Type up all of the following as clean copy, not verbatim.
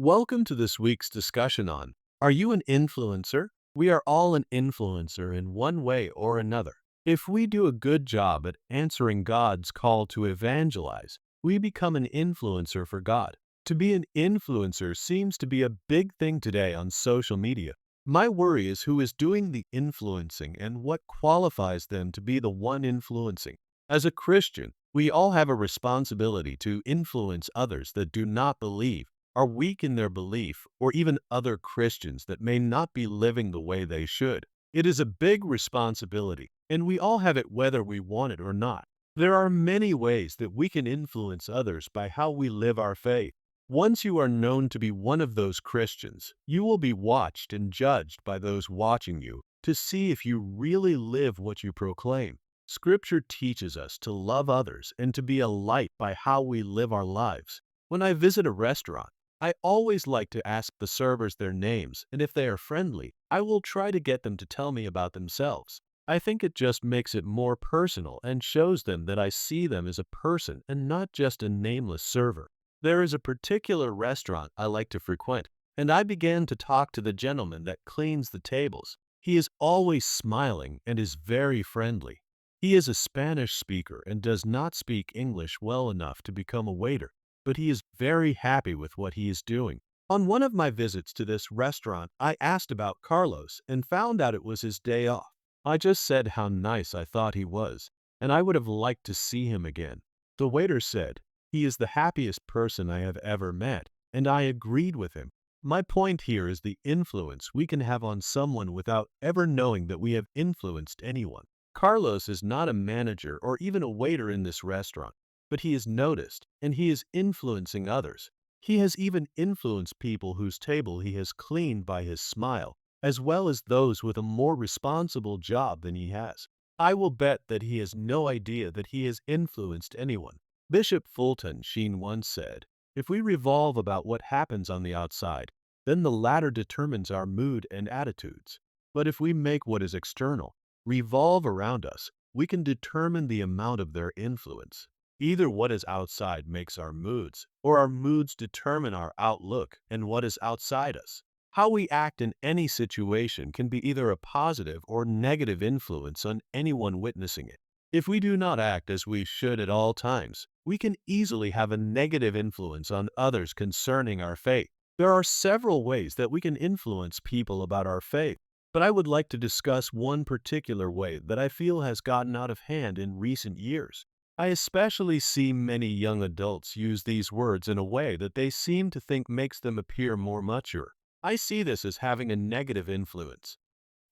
Welcome to this week's discussion on Are you an influencer? We are all an influencer in one way or another. If we do a good job at answering God's call to evangelize, we become an influencer for God. To be an influencer seems to be a big thing today on social media. My worry is who is doing the influencing and what qualifies them to be the one influencing. As a Christian, we all have a responsibility to influence others that do not believe, are weak in their belief, or even other Christians that may not be living the way they should. It is a big responsibility, and we all have it whether we want it or not. There are many ways that we can influence others by how we live our faith. Once you are known to be one of those Christians, you will be watched and judged by those watching you to see if you really live what you proclaim. Scripture teaches us to love others and to be a light by how we live our lives. When I visit a restaurant, I always like to ask the servers their names, and if they are friendly, I will try to get them to tell me about themselves. I think it just makes it more personal and shows them that I see them as a person and not just a nameless server. There is a particular restaurant I like to frequent, and I began to talk to the gentleman that cleans the tables. He is always smiling and is very friendly. He is a Spanish speaker and does not speak English well enough to become a waiter, but he is very happy with what he is doing. On one of my visits to this restaurant, I asked about Carlos and found out it was his day off. I just said how nice I thought he was, and I would have liked to see him again. The waiter said, "He is the happiest person I have ever met," and I agreed with him. My point here is the influence we can have on someone without ever knowing that we have influenced anyone. Carlos is not a manager or even a waiter in this restaurant, but he is noticed, and he is influencing others. He has even influenced people whose table he has cleaned by his smile, as well as those with a more responsible job than he has. I will bet that he has no idea that he has influenced anyone. Bishop Fulton Sheen once said, "If we revolve about what happens on the outside, then the latter determines our mood and attitudes. But if we make what is external revolve around us, we can determine the amount of their influence." Either what is outside makes our moods, or our moods determine our outlook and what is outside us. How we act in any situation can be either a positive or negative influence on anyone witnessing it. If we do not act as we should at all times, we can easily have a negative influence on others concerning our faith. There are several ways that we can influence people about our faith, but I would like to discuss one particular way that I feel has gotten out of hand in recent years. I especially see many young adults use these words in a way that they seem to think makes them appear more mature. I see this as having a negative influence.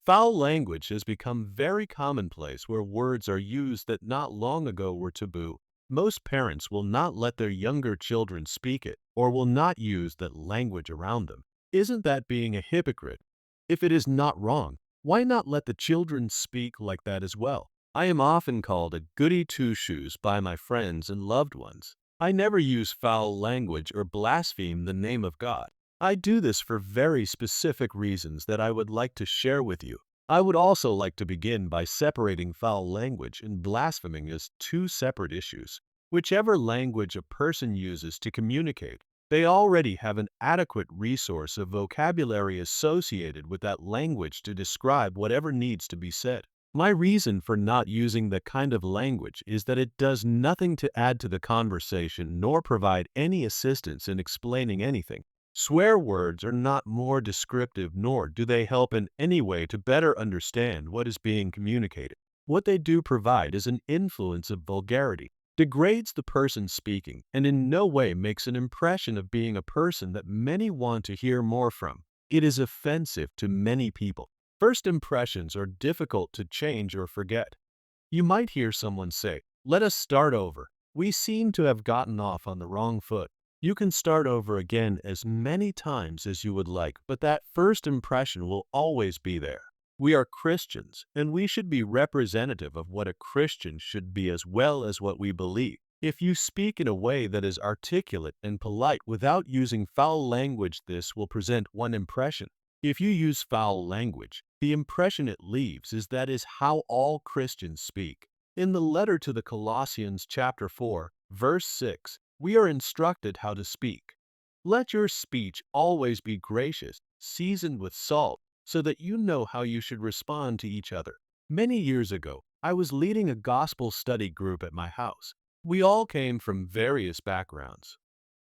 Foul language has become very commonplace where words are used that not long ago were taboo. Most parents will not let their younger children speak it or will not use that language around them. Isn't that being a hypocrite? If it is not wrong, why not let the children speak like that as well? I am often called a goody two-shoes by my friends and loved ones. I never use foul language or blaspheme the name of God. I do this for very specific reasons that I would like to share with you. I would also like to begin by separating foul language and blaspheming as two separate issues. Whichever language a person uses to communicate, they already have an adequate resource of vocabulary associated with that language to describe whatever needs to be said. My reason for not using the kind of language is that it does nothing to add to the conversation nor provide any assistance in explaining anything. Swear words are not more descriptive nor do they help in any way to better understand what is being communicated. What they do provide is an influence of vulgarity, degrades the person speaking, and in no way makes an impression of being a person that many want to hear more from. It is offensive to many people. First impressions are difficult to change or forget. You might hear someone say, "Let us start over. We seem to have gotten off on the wrong foot." You can start over again as many times as you would like, but that first impression will always be there. We are Christians, and we should be representative of what a Christian should be as well as what we believe. If you speak in a way that is articulate and polite without using foul language, this will present one impression. If you use foul language, the impression it leaves is that is how all Christians speak. In the letter to the Colossians chapter 4, verse 6, we are instructed how to speak. Let your speech always be gracious, seasoned with salt, so that you know how you should respond to each other. Many years ago, I was leading a gospel study group at my house. We all came from various backgrounds.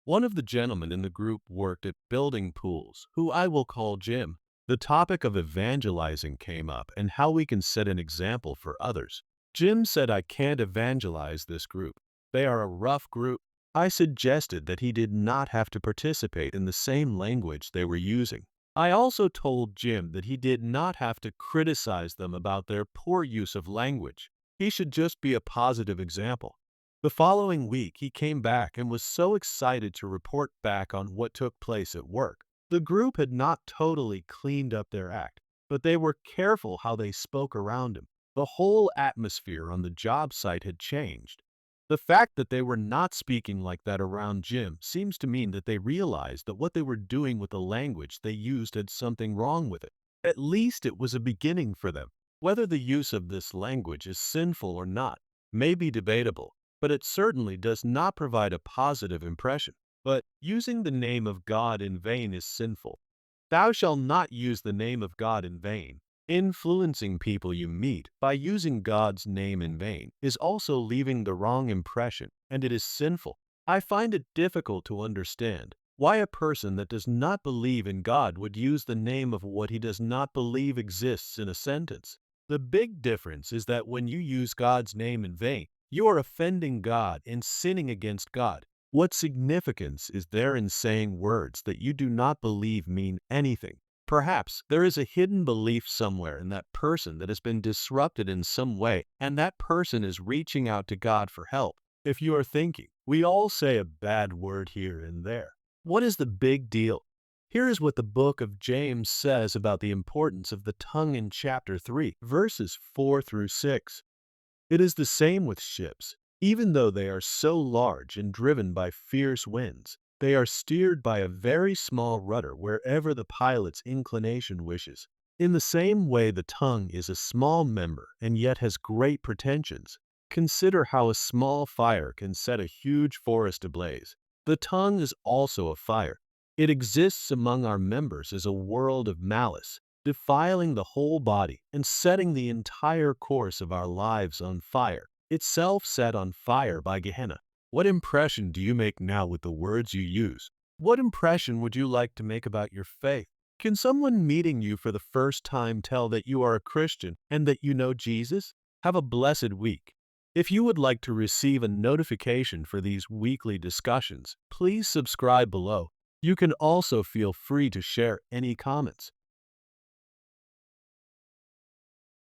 One of the gentlemen in the group worked at building pools, who I will call Jim. The topic of evangelizing came up and how we can set an example for others. Jim said I can't evangelize this group. They are a rough group. I suggested that he did not have to participate in the same language they were using. I also told Jim that he did not have to criticize them about their poor use of language. He should just be a positive example. The following week, he came back and was so excited to report back on what took place at work. The group had not totally cleaned up their act, but they were careful how they spoke around him. The whole atmosphere on the job site had changed. The fact that they were not speaking like that around Jim seems to mean that they realized that what they were doing with the language they used had something wrong with it. At least it was a beginning for them. Whether the use of this language is sinful or not may be debatable, but it certainly does not provide a positive impression. But using the name of God in vain is sinful. Thou shalt not use the name of God in vain. Influencing people you meet by using God's name in vain is also leaving the wrong impression, and it is sinful. I find it difficult to understand why a person that does not believe in God would use the name of what he does not believe exists in a sentence. The big difference is that when you use God's name in vain, you are offending God and sinning against God. What significance is there in saying words that you do not believe mean anything? Perhaps there is a hidden belief somewhere in that person that has been disrupted in some way, and that person is reaching out to God for help. If you are thinking, we all say a bad word here and there. What is the big deal? Here is what the book of James says about the importance of the tongue in chapter 3, verses 4 through 6. It is the same with ships. Even though they are so large and driven by fierce winds, they are steered by a very small rudder wherever the pilot's inclination wishes. In the same way, the tongue is a small member and yet has great pretensions. Consider how a small fire can set a huge forest ablaze. The tongue is also a fire. It exists among our members as a world of malice, defiling the whole body and setting the entire course of our lives on fire, itself set on fire by Gehenna. What impression do you make now with the words you use? What impression would you like to make about your faith? Can someone meeting you for the first time tell that you are a Christian and that you know Jesus? Have a blessed week. If you would like to receive a notification for these weekly discussions, please subscribe below. You can also feel free to share any comments.